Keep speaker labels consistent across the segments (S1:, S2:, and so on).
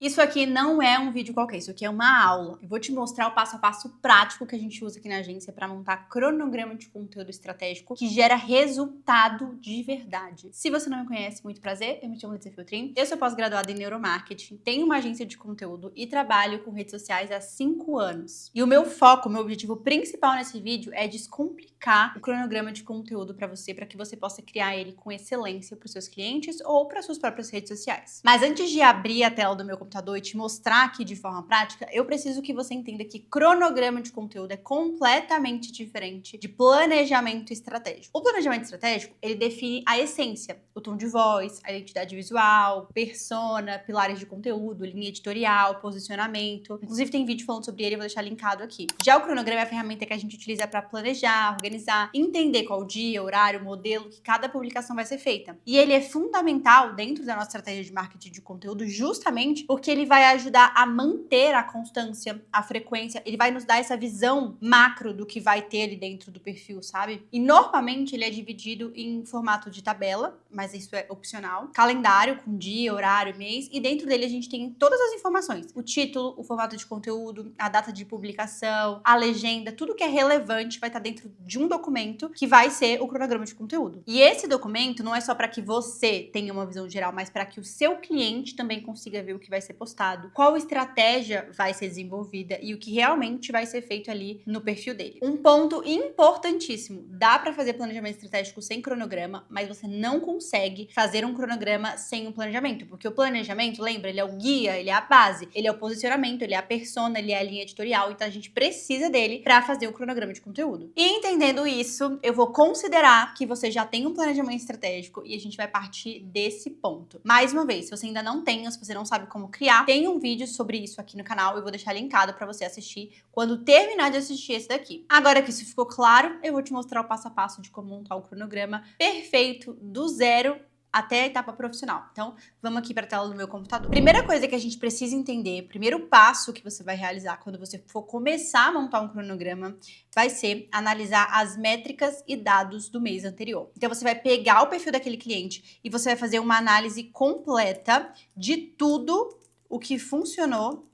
S1: Isso aqui não é um vídeo qualquer, isso aqui é uma aula. Eu vou te mostrar o passo a passo prático que a gente usa aqui na agência para montar cronograma de conteúdo estratégico que gera resultado de verdade. Se você não me conhece, muito prazer, eu me chamo Letícia Filtrin, eu sou pós-graduada em neuromarketing, tenho uma agência de conteúdo e trabalho com redes sociais há 5 anos. E o meu foco, o meu objetivo principal nesse vídeo é descomplicar o cronograma de conteúdo para que você possa criar ele com excelência para os seus clientes ou para suas próprias redes sociais. Mas antes de abrir a tela do meu computador e te mostrar aqui de forma prática, eu preciso que você entenda que cronograma de conteúdo é completamente diferente de planejamento estratégico. O planejamento estratégico, ele define a essência, o tom de voz, a identidade visual, persona, pilares de conteúdo, linha editorial, posicionamento. Inclusive tem vídeo falando sobre ele, eu vou deixar linkado aqui. Já o cronograma é a ferramenta que a gente utiliza para planejar, organizar, entender qual dia, horário, modelo que cada publicação vai ser feita. E ele é fundamental dentro da nossa estratégia de marketing de conteúdo justamente porque ele vai ajudar a manter a constância, a frequência, ele vai nos dar essa visão macro do que vai ter ali dentro do perfil, sabe? E normalmente ele é dividido em formato de tabela, mas isso é opcional, calendário com dia, horário, mês, e dentro dele a gente tem todas as informações, o título, o formato de conteúdo, a data de publicação, a legenda, tudo que é relevante vai estar dentro de um documento que vai ser o cronograma de conteúdo. E esse documento não é só para que você tenha uma visão geral, mas para que o seu cliente também consiga ver o que vai ser postado, qual estratégia vai ser desenvolvida e o que realmente vai ser feito ali no perfil dele. Um ponto importantíssimo, dá para fazer planejamento estratégico sem cronograma, mas você não consegue fazer um cronograma sem um planejamento, porque o planejamento, lembra, ele é o guia, ele é a base, ele é o posicionamento, ele é a persona, ele é a linha editorial, então a gente precisa dele para fazer o cronograma de conteúdo. E entendendo isso, eu vou considerar que você já tem um planejamento estratégico e a gente vai partir desse ponto. Mais uma vez, se você ainda não tem, ou se você não sabe como criar, tem um vídeo sobre isso aqui no canal, eu vou deixar linkado para você assistir quando terminar de assistir esse daqui. Agora que isso ficou claro, eu vou te mostrar o passo a passo de como montar o cronograma perfeito do zero até a etapa profissional. Então, vamos aqui para a tela do meu computador. Primeira coisa que a gente precisa entender, primeiro passo que você vai realizar quando você for começar a montar um cronograma, vai ser analisar as métricas e dados do mês anterior. Então, você vai pegar o perfil daquele cliente e você vai fazer uma análise completa de tudo o que funcionou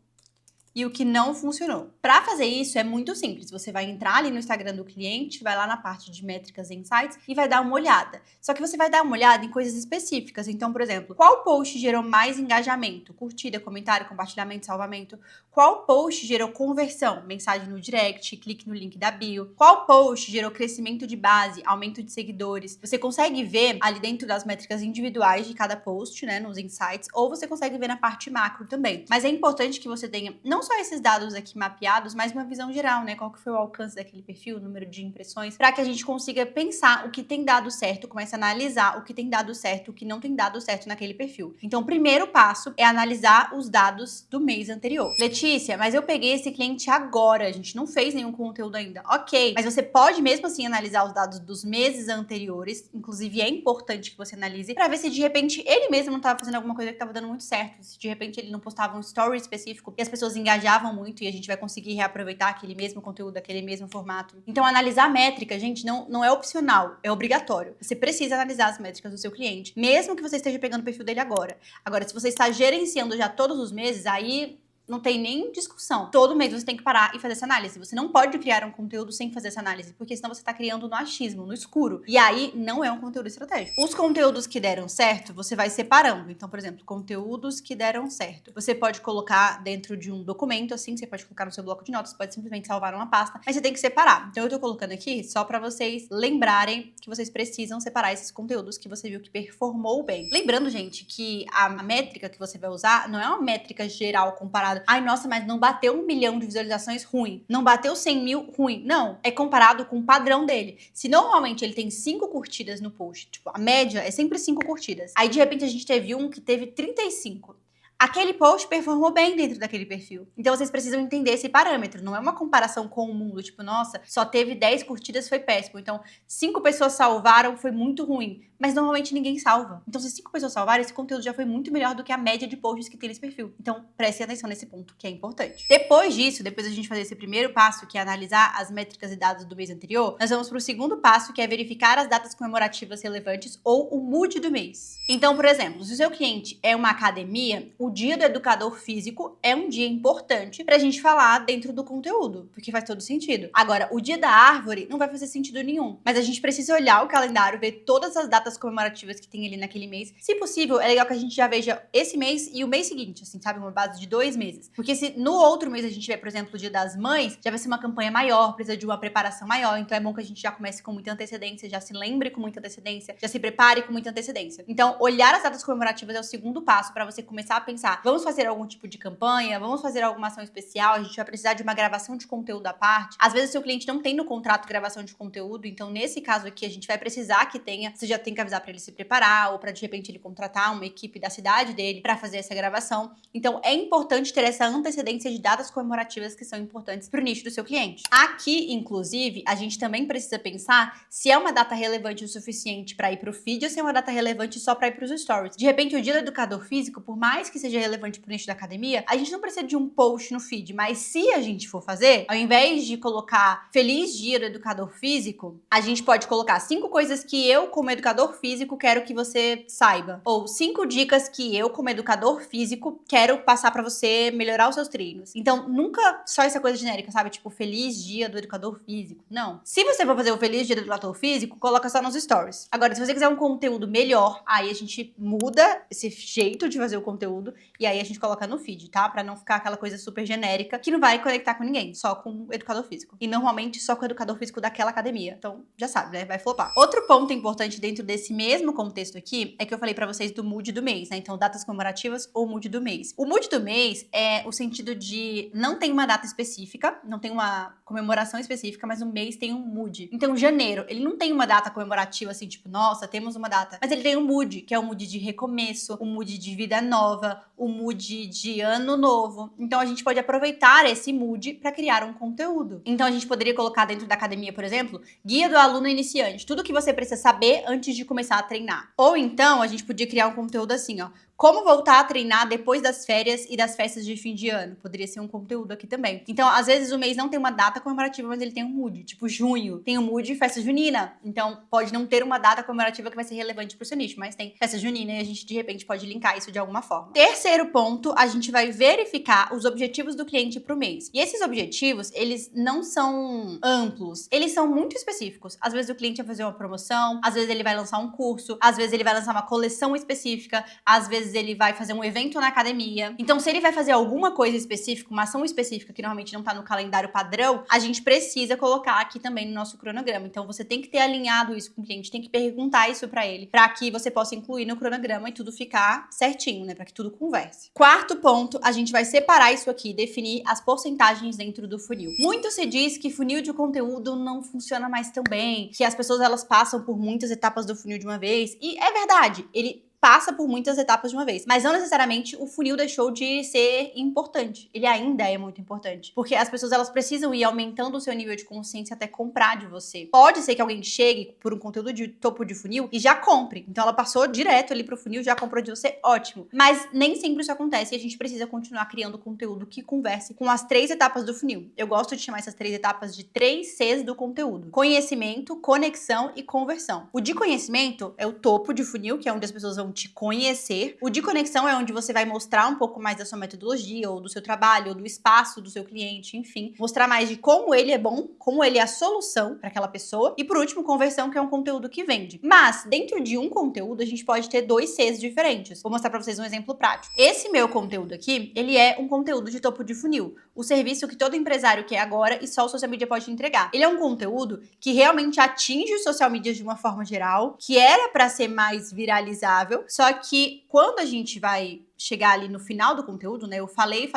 S1: e o que não funcionou. Para fazer isso é muito simples. Você vai entrar ali no Instagram do cliente, vai lá na parte de métricas e insights e vai dar uma olhada. Só que você vai dar uma olhada em coisas específicas. Então, por exemplo, qual post gerou mais engajamento? Curtida, comentário, compartilhamento, salvamento. Qual post gerou conversão? Mensagem no direct, clique no link da bio. Qual post gerou crescimento de base, aumento de seguidores? Você consegue ver ali dentro das métricas individuais de cada post, né, nos insights, ou você consegue ver na parte macro também. Mas é importante que você tenha não só esses dados aqui mapeados, mas uma visão geral, né? Qual que foi o alcance daquele perfil, o número de impressões, para que a gente consiga pensar o que tem dado certo, comece a analisar o que tem dado certo, o que não tem dado certo naquele perfil. Então, o primeiro passo é analisar os dados do mês anterior. Letícia, mas eu peguei esse cliente agora, a gente não fez nenhum conteúdo ainda. Ok, mas você pode mesmo assim analisar os dados dos meses anteriores, inclusive é importante que você analise, para ver se de repente ele mesmo não estava fazendo alguma coisa que estava dando muito certo, se de repente ele não postava um story específico e as pessoas engajavam muito e a gente vai conseguir reaproveitar aquele mesmo conteúdo, aquele mesmo formato. Então, analisar a métrica, gente, não é opcional, é obrigatório. Você precisa analisar as métricas do seu cliente, mesmo que você esteja pegando o perfil dele agora. Agora, se você está gerenciando já todos os meses, aí não tem nem discussão. Todo mês você tem que parar e fazer essa análise. Você não pode criar um conteúdo sem fazer essa análise, porque senão você está criando no achismo, no escuro. E aí não é um conteúdo estratégico. Os conteúdos que deram certo, você vai separando. Então, por exemplo, conteúdos que deram certo. Você pode colocar dentro de um documento, assim, você pode colocar no seu bloco de notas, pode simplesmente salvar numa pasta, mas você tem que separar. Então, eu tô colocando aqui só para vocês lembrarem que vocês precisam separar esses conteúdos que você viu que performou bem. Lembrando, gente, que a métrica que você vai usar não é uma métrica geral comparada. Ai, nossa, mas não bateu 1 milhão de visualizações, ruim. Não bateu 100 mil, ruim. Não, é comparado com o padrão dele. Se normalmente ele tem 5 curtidas no post, tipo, a média é sempre 5 curtidas. Aí, de repente, a gente teve um que teve 35. Aquele post performou bem dentro daquele perfil. Então, vocês precisam entender esse parâmetro. Não é uma comparação com o mundo. Tipo, nossa, só teve 10 curtidas, foi péssimo. Então, 5 pessoas salvaram, foi muito ruim. Mas normalmente ninguém salva. Então, se 5 pessoas salvaram, esse conteúdo já foi muito melhor do que a média de posts que tem nesse perfil. Então, prestem atenção nesse ponto, que é importante. Depois disso, depois da gente fazer esse primeiro passo, que é analisar as métricas e dados do mês anterior, nós vamos para o segundo passo, que é verificar as datas comemorativas relevantes ou o mood do mês. Então, por exemplo, se o seu cliente é uma academia, o dia do educador físico é um dia importante pra gente falar dentro do conteúdo, porque faz todo sentido. Agora, o dia da árvore não vai fazer sentido nenhum, mas a gente precisa olhar o calendário, ver todas as datas comemorativas que tem ali naquele mês. Se possível, é legal que a gente já veja esse mês e o mês seguinte, assim, sabe? Uma base de 2 meses. Porque se no outro mês a gente tiver, por exemplo, o Dia das Mães, já vai ser uma campanha maior, precisa de uma preparação maior, então é bom que a gente já comece com muita antecedência, já se lembre com muita antecedência, já se prepare com muita antecedência. Então, olhar as datas comemorativas é o segundo passo para você começar a pensar, vamos fazer algum tipo de campanha, vamos fazer alguma ação especial, a gente vai precisar de uma gravação de conteúdo à parte. Às vezes o seu cliente não tem no contrato gravação de conteúdo, então nesse caso aqui a gente vai precisar que tenha, você já tem que avisar para ele se preparar ou para de repente ele contratar uma equipe da cidade dele para fazer essa gravação. Então é importante ter essa antecedência de datas comemorativas que são importantes para o nicho do seu cliente. Aqui, inclusive, a gente também precisa pensar se é uma data relevante o suficiente para ir para o feed ou se é uma data relevante só para ir para os stories. De repente, o dia do educador físico, por mais que seja relevante para o nicho da academia, a gente não precisa de um post no feed, mas se a gente for fazer, ao invés de colocar Feliz Dia do Educador Físico, a gente pode colocar 5 coisas que eu, como educador físico, quero que você saiba. Ou 5 dicas que eu, como educador físico, quero passar pra você melhorar os seus treinos. Então, nunca só essa coisa genérica, sabe? Tipo, Feliz Dia do Educador Físico. Não. Se você for fazer o Feliz Dia do Educador Físico, coloca só nos stories. Agora, se você quiser um conteúdo melhor, aí a gente muda esse jeito de fazer o conteúdo e aí a gente coloca no feed, tá? Pra não ficar aquela coisa super genérica que não vai conectar com ninguém, só com o educador físico. E normalmente só com o educador físico daquela academia. Então, já sabe, né? Vai flopar. Outro ponto importante dentro desse mesmo contexto aqui é que eu falei pra vocês do mood do mês, né? Então, datas comemorativas ou mood do mês. O mood do mês é o sentido de não tem uma data específica, não tem uma comemoração específica, mas o mês tem um mood. Então, janeiro, ele não tem uma data comemorativa assim, tipo, nossa, temos uma data. Mas ele tem um mood, que é o mood de recomeço, o mood de vida nova, o mood de ano novo. Então, a gente pode aproveitar esse mood pra criar um conteúdo. Então, a gente poderia colocar dentro da academia, por exemplo, guia do aluno iniciante. Tudo que você precisa saber antes de começar a treinar. Ou então, a gente podia criar um conteúdo assim, ó. Como voltar a treinar depois das férias e das festas de fim de ano. Poderia ser um conteúdo aqui também. Então, às vezes, o mês não tem uma data comemorativa, mas ele tem um mood. Tipo, junho tem um mood de festa junina. Então, pode não ter uma data comemorativa que vai ser relevante pro seu nicho, mas tem festa junina e a gente, de repente, pode linkar isso de alguma forma. Terceiro ponto, a gente vai verificar os objetivos do cliente pro mês. E esses objetivos, eles não são amplos. Eles são muito específicos. Às vezes, o cliente vai fazer uma promoção, às vezes, ele vai lançar um curso, às vezes, ele vai lançar uma coleção específica, às vezes, ele vai fazer um evento na academia. Então, se ele vai fazer alguma coisa específica, uma ação específica que normalmente não tá no calendário padrão, a gente precisa colocar aqui também no nosso cronograma. Então, você tem que ter alinhado isso com o cliente, tem que perguntar isso pra ele, pra que você possa incluir no cronograma e tudo ficar certinho, né? Pra que tudo converse. Quarto ponto, a gente vai separar isso aqui, definir as porcentagens dentro do funil. Muito se diz que funil de conteúdo não funciona mais tão bem, que as pessoas elas passam por muitas etapas do funil de uma vez, e é verdade, ele passa por muitas etapas de uma vez. Mas não necessariamente o funil deixou de ser importante. Ele ainda é muito importante. Porque as pessoas, elas precisam ir aumentando o seu nível de consciência até comprar de você. Pode ser que alguém chegue por um conteúdo de topo de funil e já compre. Então ela passou direto ali pro funil, já comprou de você, ótimo. Mas nem sempre isso acontece e a gente precisa continuar criando conteúdo que converse com as 3 etapas do funil. Eu gosto de chamar essas 3 etapas de 3 Cs do conteúdo. Conhecimento, conexão e conversão. O de conhecimento é o topo de funil, que é onde as pessoas vão te conhecer. O de conexão é onde você vai mostrar um pouco mais da sua metodologia, ou do seu trabalho, ou do espaço do seu cliente, enfim. Mostrar mais de como ele é bom, como ele é a solução para aquela pessoa. E por último, conversão, que é um conteúdo que vende. Mas, dentro de um conteúdo, a gente pode ter 2 Cs diferentes. Vou mostrar para vocês um exemplo prático. Esse meu conteúdo aqui, ele é um conteúdo de topo de funil. O serviço que todo empresário quer agora e só o social media pode entregar. Ele é um conteúdo que realmente atinge os social media de uma forma geral, que era para ser mais viralizável, só que quando a gente vai chegar ali no final do conteúdo, né? Eu falei,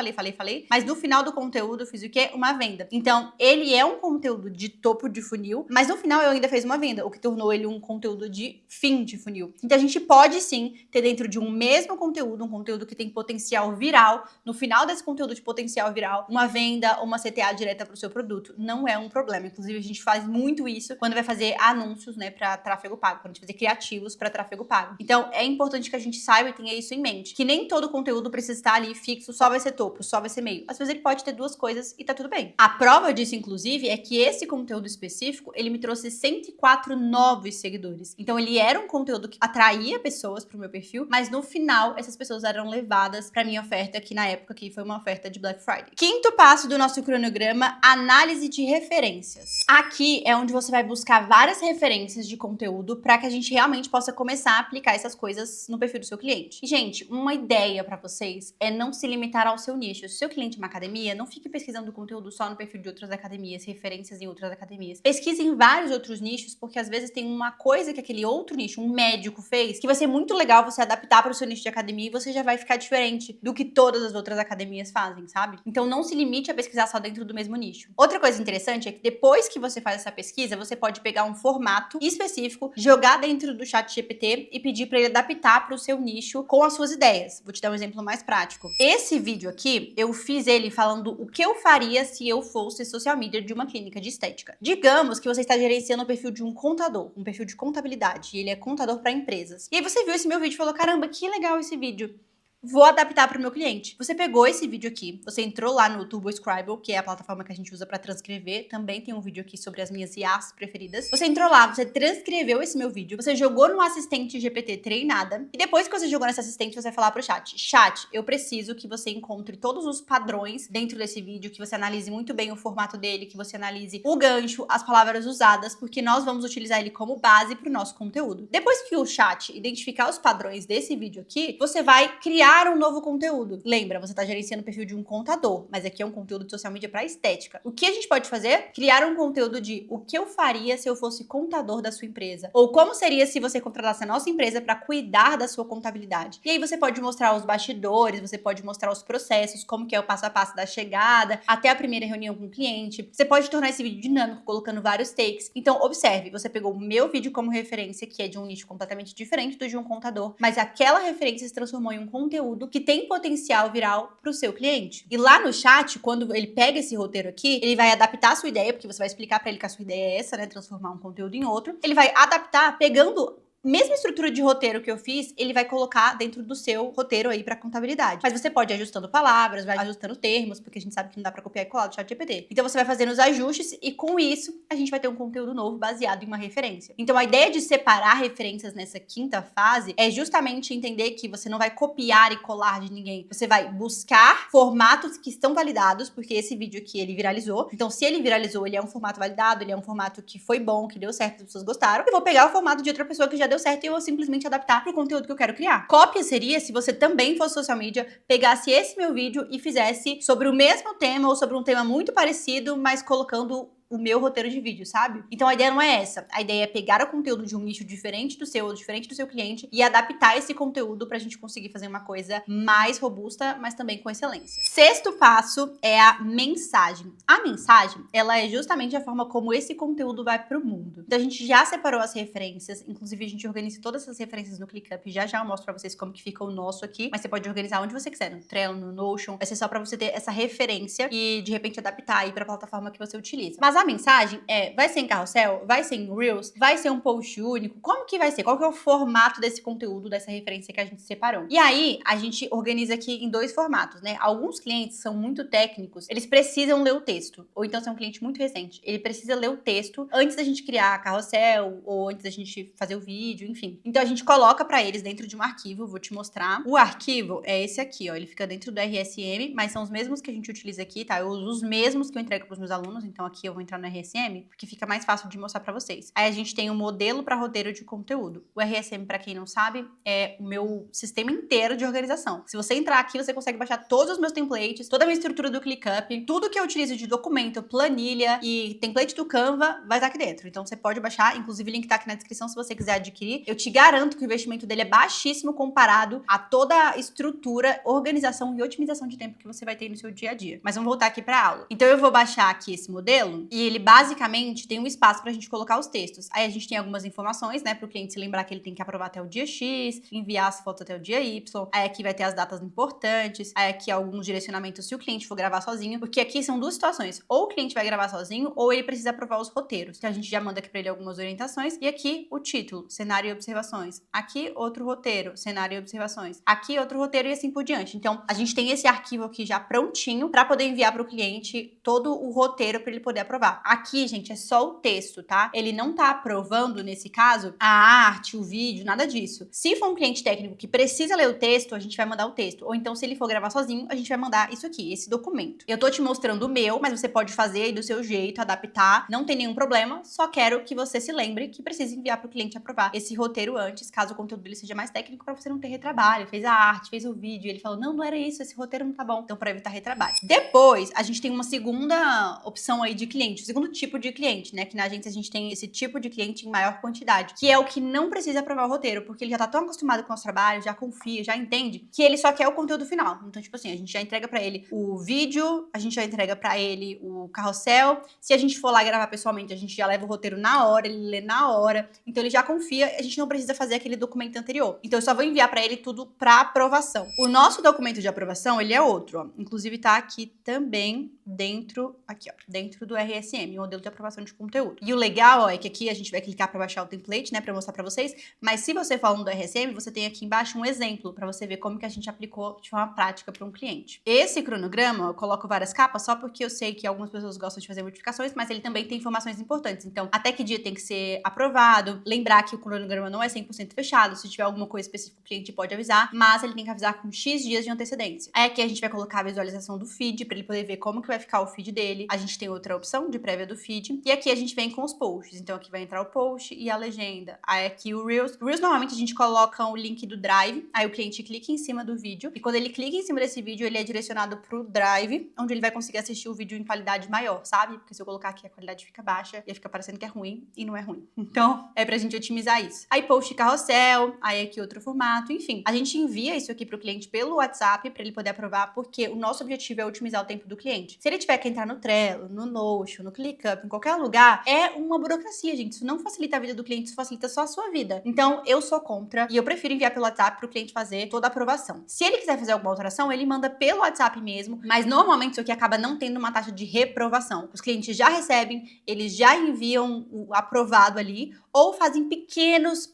S1: mas no final do conteúdo eu fiz o quê? Uma venda. Então, ele é um conteúdo de topo de funil, mas no final eu ainda fiz uma venda, o que tornou ele um conteúdo de fim de funil. Então, a gente pode sim ter dentro de um mesmo conteúdo, um conteúdo que tem potencial viral, no final desse conteúdo de potencial viral, uma venda ou uma CTA direta para o seu produto. Não é um problema. Inclusive, a gente faz muito isso quando vai fazer anúncios, né, para tráfego pago, quando a gente vai fazer criativos para tráfego pago. Então, é importante que a gente saiba e tenha isso em mente, que nem nem todo conteúdo precisa estar ali fixo, só vai ser topo, só vai ser meio. Às vezes ele pode ter duas coisas e tá tudo bem. A prova disso, inclusive, é que esse conteúdo específico, ele me trouxe 104 novos seguidores. Então ele era um conteúdo que atraía pessoas pro meu perfil, mas no final essas pessoas eram levadas pra minha oferta, que na época aqui foi uma oferta de Black Friday. Quinto passo do nosso cronograma, análise de referências. Aqui é onde você vai buscar várias referências de conteúdo para que a gente realmente possa começar a aplicar essas coisas no perfil do seu cliente. E, gente, uma ideia para vocês é não se limitar ao seu nicho. Se o seu cliente é uma academia, não fique pesquisando conteúdo só no perfil de outras academias, referências em outras academias. Pesquise em vários outros nichos, porque às vezes tem uma coisa que aquele outro nicho, um médico fez, que vai ser muito legal você adaptar para o seu nicho de academia e você já vai ficar diferente do que todas as outras academias fazem, sabe? Então não se limite a pesquisar só dentro do mesmo nicho. Outra coisa interessante é que depois que você faz essa pesquisa, você pode pegar um formato específico, jogar dentro do ChatGPT e pedir para ele adaptar para o seu nicho com as suas ideias. Vou te dar um exemplo mais prático. Esse vídeo aqui, eu fiz ele falando o que eu faria se eu fosse social media de uma clínica de estética. Digamos que você está gerenciando o perfil de um contador, um perfil de contabilidade, e ele é contador para empresas. E aí você viu esse meu vídeo e falou, caramba, que legal esse vídeo. Vou adaptar para o meu cliente. Você pegou esse vídeo aqui, você entrou lá no TurboScribble, que é a plataforma que a gente usa para transcrever. Também tem um vídeo aqui sobre as minhas IAs preferidas. Você entrou lá, você transcreveu esse meu vídeo, você jogou no assistente GPT treinada, e depois que você jogou nesse assistente, você vai falar pro chat, eu preciso que você encontre todos os padrões dentro desse vídeo, que você analise muito bem o formato dele, que você analise o gancho, as palavras usadas, porque nós vamos utilizar ele como base para o nosso conteúdo. Depois que o chat identificar os padrões desse vídeo aqui, você vai criar um novo conteúdo. Lembra, você está gerenciando o perfil de um contador, mas aqui é um conteúdo de social media para estética. O que a gente pode fazer? Criar um conteúdo de o que eu faria se eu fosse contador da sua empresa. Ou como seria se você contratasse a nossa empresa para cuidar da sua contabilidade. E aí você pode mostrar os bastidores, você pode mostrar os processos, como que é o passo a passo da chegada, até a primeira reunião com o cliente. Você pode tornar esse vídeo dinâmico, colocando vários takes. Então, observe, você pegou o meu vídeo como referência, que é de um nicho completamente diferente do de um contador, mas aquela referência se transformou em um conteúdo que tem potencial viral para o seu cliente. E lá no chat, quando ele pega esse roteiro aqui, ele vai adaptar a sua ideia, porque você vai explicar para ele que a sua ideia é essa, né? Transformar um conteúdo em outro. Ele vai adaptar pegando mesma estrutura de roteiro que eu fiz, ele vai colocar dentro do seu roteiro aí pra contabilidade. Mas você pode ir ajustando palavras, vai ajustando termos, porque a gente sabe que não dá pra copiar e colar do ChatGPT. Então você vai fazendo os ajustes e com isso a gente vai ter um conteúdo novo baseado em uma referência. Então a ideia de separar referências nessa quinta fase é justamente entender que você não vai copiar e colar de ninguém. Você vai buscar formatos que estão validados, porque esse vídeo aqui ele viralizou. Então se ele viralizou, ele é um formato validado, ele é um formato que foi bom, que deu certo, as pessoas gostaram. Eu vou pegar o formato de outra pessoa que já deu certo e eu vou simplesmente adaptar pro conteúdo que eu quero criar. Cópia seria se você também fosse social media, pegasse esse meu vídeo e fizesse sobre o mesmo tema ou sobre um tema muito parecido, mas colocando o meu roteiro de vídeo, sabe? Então a ideia não é essa. A ideia é pegar o conteúdo de um nicho diferente do seu, ou diferente do seu cliente, e adaptar esse conteúdo pra gente conseguir fazer uma coisa mais robusta, mas também com excelência. Sexto passo é a mensagem. A mensagem, ela é justamente a forma como esse conteúdo vai pro mundo. Então a gente já separou as referências, inclusive a gente organiza todas essas referências no ClickUp, já eu mostro pra vocês como que fica o nosso aqui, mas você pode organizar onde você quiser, no Trello, no Notion, vai ser só pra você ter essa referência e de repente adaptar aí pra plataforma que você utiliza. Mas a mensagem vai ser em carrossel? Vai ser em Reels? Vai ser um post único? Como que vai ser? Qual que é o formato desse conteúdo, dessa referência que a gente separou? E aí, a gente organiza aqui em dois formatos, né? Alguns clientes são muito técnicos, eles precisam ler o texto. Ou então, se é um cliente muito recente, ele precisa ler o texto antes da gente criar carrossel, ou antes da gente fazer o vídeo, enfim. Então, a gente coloca pra eles dentro de um arquivo, vou te mostrar. O arquivo é esse aqui, ó. Ele fica dentro do RSM, mas são os mesmos que a gente utiliza aqui, tá? Eu uso os mesmos que eu entrego pros meus alunos, então aqui eu vou entrar no RSM, porque fica mais fácil de mostrar pra vocês. Aí a gente tem um modelo para roteiro de conteúdo. O RSM, pra quem não sabe, é o meu sistema inteiro de organização. Se você entrar aqui, você consegue baixar todos os meus templates, toda a minha estrutura do ClickUp, tudo que eu utilizo de documento, planilha e template do Canva vai estar aqui dentro. Então você pode baixar, inclusive o link tá aqui na descrição se você quiser adquirir. Eu te garanto que o investimento dele é baixíssimo comparado a toda a estrutura, organização e otimização de tempo que você vai ter no seu dia a dia. Mas vamos voltar aqui pra aula. Então eu vou baixar aqui esse modelo E ele basicamente tem um espaço pra gente colocar os textos. Aí a gente tem algumas informações, né, pro cliente se lembrar que ele tem que aprovar até o dia X, enviar as fotos até o dia Y. Aí aqui vai ter as datas importantes. Aí aqui alguns direcionamentos se o cliente for gravar sozinho, porque aqui são duas situações. Ou o cliente vai gravar sozinho, ou ele precisa aprovar os roteiros. Então a gente já manda aqui pra ele algumas orientações. E aqui o título, cenário e observações. Aqui outro roteiro, cenário e observações. Aqui outro roteiro e assim por diante. Então a gente tem esse arquivo aqui já prontinho pra poder enviar pro cliente todo o roteiro pra ele poder aprovar. Aqui, gente, é só o texto, tá? Ele não tá aprovando, nesse caso, a arte, o vídeo, nada disso. Se for um cliente técnico que precisa ler o texto, a gente vai mandar o texto. Ou então, se ele for gravar sozinho, a gente vai mandar isso aqui, esse documento. Eu tô te mostrando o meu, mas você pode fazer aí do seu jeito, adaptar, não tem nenhum problema. Só quero que você se lembre que precisa enviar pro cliente aprovar esse roteiro antes, caso o conteúdo dele seja mais técnico, pra você não ter retrabalho. Fez a arte, fez o vídeo, ele falou, não era isso, esse roteiro não tá bom. Então, pra evitar retrabalho. Depois, a gente tem uma segunda opção aí de cliente, o segundo tipo de cliente, né? Que na agência a gente tem esse tipo de cliente em maior quantidade, que é o que não precisa aprovar o roteiro, porque ele já tá tão acostumado com o nosso trabalho, já confia, já entende, que ele só quer o conteúdo final. Então, tipo assim, a gente já entrega pra ele o vídeo, a gente já entrega pra ele o carrossel. Se a gente for lá gravar pessoalmente, a gente já leva o roteiro na hora, ele lê na hora. Então, ele já confia, a gente não precisa fazer aquele documento anterior. Então, eu só vou enviar pra ele tudo pra aprovação. O nosso documento de aprovação, ele é outro, ó. Inclusive, tá aqui também dentro, aqui, ó, dentro do RSM, modelo de aprovação de conteúdo. E o legal, ó, é que aqui a gente vai clicar para baixar o template, né, para mostrar para vocês, mas se você for um do RSM, você tem aqui embaixo um exemplo para você ver como que a gente aplicou de forma prática para um cliente. Esse cronograma, eu coloco várias capas só porque eu sei que algumas pessoas gostam de fazer modificações, mas ele também tem informações importantes. Então, até que dia tem que ser aprovado, lembrar que o cronograma não é 100% fechado, se tiver alguma coisa específica o cliente pode avisar, mas ele tem que avisar com X dias de antecedência. Aí aqui a gente vai colocar a visualização do feed para ele poder ver como que vai ficar o feed dele. A gente tem outra opção de prévia do feed. E aqui a gente vem com os posts. Então aqui vai entrar o post e a legenda. Aí aqui o Reels. O Reels normalmente a gente coloca o link do Drive. Aí o cliente clica em cima do vídeo. E quando ele clica em cima desse vídeo, ele é direcionado pro Drive, onde ele vai conseguir assistir o vídeo em qualidade maior, sabe? Porque se eu colocar aqui a qualidade fica baixa, ia ficar parecendo que é ruim e não é ruim. Então é pra gente otimizar isso. Aí post carrossel, aí aqui outro formato, enfim. A gente envia isso aqui pro cliente pelo WhatsApp pra ele poder aprovar, porque o nosso objetivo é otimizar o tempo do cliente. Se ele tiver que entrar no Trello, no Notion, no ClickUp, em qualquer lugar, é uma burocracia, gente. Isso não facilita a vida do cliente, isso facilita só a sua vida. Então, eu sou contra e eu prefiro enviar pelo WhatsApp pro cliente fazer toda a aprovação. Se ele quiser fazer alguma alteração, ele manda pelo WhatsApp mesmo, mas normalmente isso aqui acaba não tendo uma taxa de reprovação. Os clientes já recebem, eles já enviam o aprovado ali, ou fazem pequenos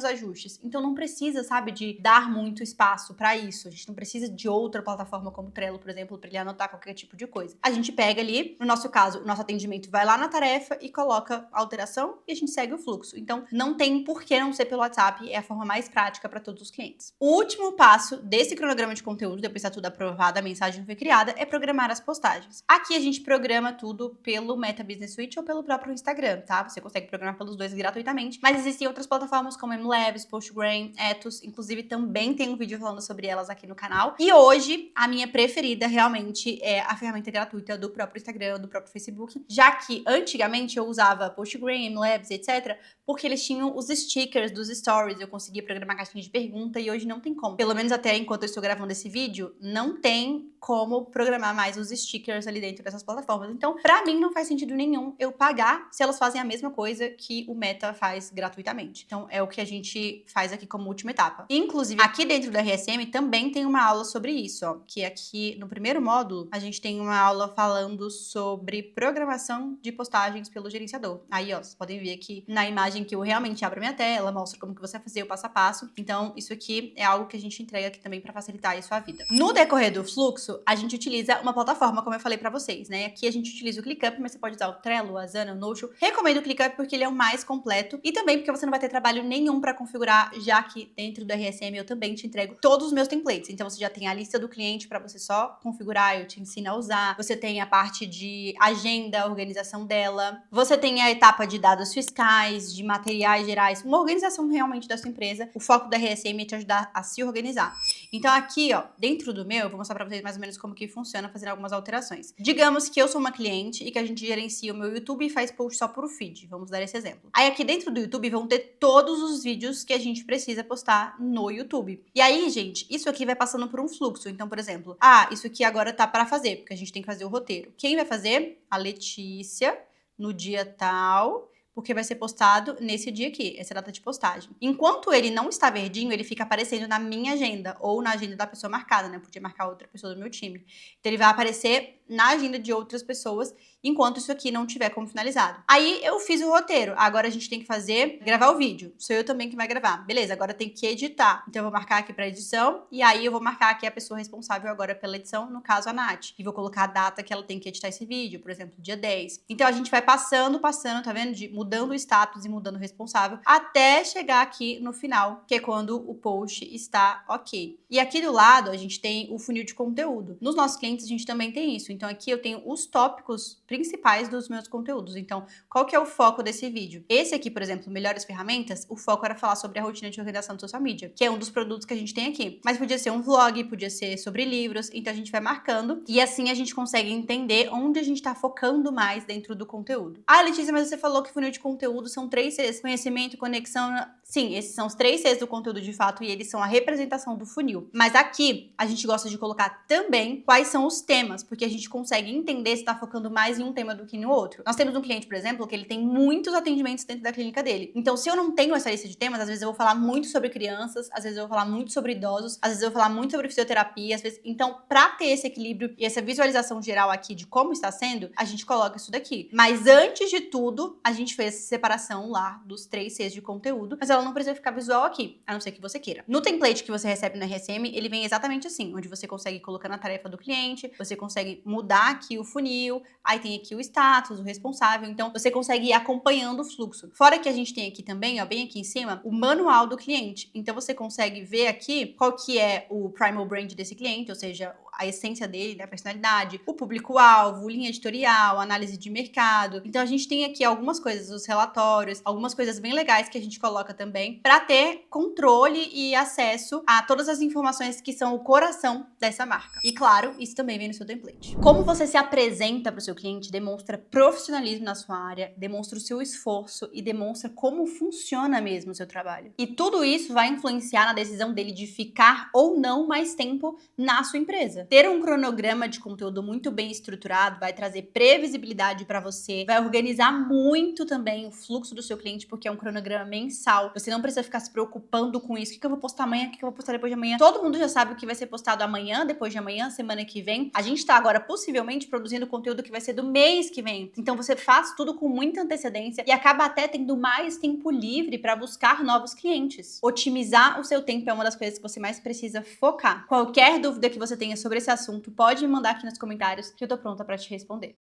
S1: ajustes. Então não precisa, sabe, de dar muito espaço pra isso. A gente não precisa de outra plataforma como o Trello, por exemplo, pra ele anotar qualquer tipo de coisa. A gente pega ali, no nosso caso, o nosso atendimento vai lá na tarefa e coloca a alteração e a gente segue o fluxo. Então não tem por que não ser pelo WhatsApp, é a forma mais prática para todos os clientes. O último passo desse cronograma de conteúdo, depois tá tudo aprovado, a mensagem foi criada, é programar as postagens. Aqui a gente programa tudo pelo Meta Business Suite ou pelo próprio Instagram, tá? Você consegue programar pelos dois gratuitamente, mas existem outras plataformas como MLabs, Postgram, Etos, inclusive também tem um vídeo falando sobre elas aqui no canal. E hoje, a minha preferida realmente é a ferramenta gratuita do próprio Instagram, do próprio Facebook, já que antigamente eu usava Postgram, MLabs, etc., porque eles tinham os stickers dos stories, eu conseguia programar caixinha de pergunta e hoje não tem como. Pelo menos até enquanto eu estou gravando esse vídeo, não tem como programar mais os stickers ali dentro dessas plataformas. Então, pra mim, não faz sentido nenhum eu pagar se elas fazem a mesma coisa que o Meta faz gratuitamente. Então, é o que a gente faz aqui como última etapa. Inclusive, aqui dentro do RSM também tem uma aula sobre isso, ó, que aqui no primeiro módulo, a gente tem uma aula falando sobre programação de postagens pelo gerenciador. Aí, ó, vocês podem ver aqui na imagem que eu realmente abro a minha tela, mostra como que você vai fazer o passo a passo. Então, isso aqui é algo que a gente entrega aqui também pra facilitar aí a sua vida. No decorrer do fluxo, a gente utiliza uma plataforma, como eu falei pra vocês, né? Aqui a gente utiliza o ClickUp, mas você pode usar o Trello, o Asana, o Notion. Recomendo o ClickUp porque ele é o mais completo e também porque você não vai ter trabalho nenhum pra configurar, já que dentro do RSM eu também te entrego todos os meus templates. Então, você já tem a lista do cliente pra você só configurar, eu te ensino a usar. Você tem a parte de agenda, a organização dela. Você tem a etapa de dados fiscais, de materiais gerais, uma organização realmente da sua empresa. O foco da RSM é te ajudar a se organizar. Então aqui, ó, dentro do meu, eu vou mostrar pra vocês mais ou menos como que funciona, fazendo algumas alterações. Digamos que eu sou uma cliente e que a gente gerencia o meu YouTube e faz post só pro feed. Vamos dar esse exemplo. Aí aqui dentro do YouTube vão ter todos os vídeos que a gente precisa postar no YouTube. E aí, gente, isso aqui vai passando por um fluxo. Então, por exemplo, isso aqui agora tá pra fazer, porque a gente tem que fazer o roteiro. Quem vai fazer? A Letícia. no dia tal, porque vai ser postado nesse dia aqui, essa é a data de postagem. Enquanto ele não está verdinho, ele fica aparecendo na minha agenda, ou na agenda da pessoa marcada, né? Eu podia marcar outra pessoa do meu time. Então ele vai aparecer na agenda de outras pessoas, enquanto isso aqui não tiver como finalizado. Aí eu fiz o roteiro, agora a gente tem que gravar o vídeo. Sou eu também que vai gravar. Beleza, agora tem que editar. Então eu vou marcar aqui pra edição, e aí eu vou marcar aqui a pessoa responsável agora pela edição, no caso a Nath. E vou colocar a data que ela tem que editar esse vídeo, por exemplo, dia 10. Então a gente vai passando, tá vendo? Mudando o status e mudando o responsável, até chegar aqui no final, que é quando o post está ok. E aqui do lado a gente tem o funil de conteúdo. Nos nossos clientes a gente também tem isso. Então aqui eu tenho os tópicos principais dos meus conteúdos. Então, qual que é o foco desse vídeo? Esse aqui, por exemplo, Melhores Ferramentas, o foco era falar sobre a rotina de organização do social media, que é um dos produtos que a gente tem aqui. Mas podia ser um vlog, podia ser sobre livros, então a gente vai marcando e assim a gente consegue entender onde a gente tá focando mais dentro do conteúdo. Ah, Letícia, mas você falou que funil de conteúdo são 3 Cs, conhecimento, conexão... Sim, esses são os 3 Cs do conteúdo de fato e eles são a representação do funil. Mas aqui a gente gosta de colocar também quais são os temas, porque a gente consegue entender se tá focando mais em um tema do que no outro. Nós temos um cliente, por exemplo, que ele tem muitos atendimentos dentro da clínica dele. Então, se eu não tenho essa lista de temas, às vezes eu vou falar muito sobre crianças, às vezes eu vou falar muito sobre idosos, às vezes eu vou falar muito sobre fisioterapia, às vezes... Então, pra ter esse equilíbrio e essa visualização geral aqui de como está sendo, a gente coloca isso daqui. Mas antes de tudo, a gente fez essa separação lá dos 3 Cs de conteúdo, mas ela não precisa ficar visual aqui, a não ser que você queira. No template que você recebe no RSM, ele vem exatamente assim, onde você consegue colocar na tarefa do cliente, você consegue mudar aqui o funil, aí tem aqui o status, o responsável, então você consegue ir acompanhando o fluxo. Fora que a gente tem aqui também, ó, bem aqui em cima, o manual do cliente. Então você consegue ver aqui qual que é o primal brand desse cliente, ou seja, a essência dele, da personalidade, o público-alvo, linha editorial, análise de mercado. Então a gente tem aqui algumas coisas, os relatórios, algumas coisas bem legais que a gente coloca também para ter controle e acesso a todas as informações que são o coração dessa marca. E claro, isso também vem no seu template. Como você se apresenta para o seu cliente demonstra profissionalismo na sua área, demonstra o seu esforço e demonstra como funciona mesmo o seu trabalho. E tudo isso vai influenciar na decisão dele de ficar ou não mais tempo na sua empresa. Ter um cronograma de conteúdo muito bem estruturado vai trazer previsibilidade para você, vai organizar muito também o fluxo do seu cliente, porque é um cronograma mensal. Você não precisa ficar se preocupando com isso. O que eu vou postar amanhã? O que eu vou postar depois de amanhã? Todo mundo já sabe o que vai ser postado amanhã, depois de amanhã, semana que vem. A gente tá agora possivelmente produzindo conteúdo que vai ser do mês que vem. Então você faz tudo com muita antecedência e acaba até tendo mais tempo livre para buscar novos clientes. Otimizar o seu tempo é uma das coisas que você mais precisa focar. Qualquer dúvida que você tenha sobre esse assunto, pode me mandar aqui nos comentários que eu tô pronta para te responder.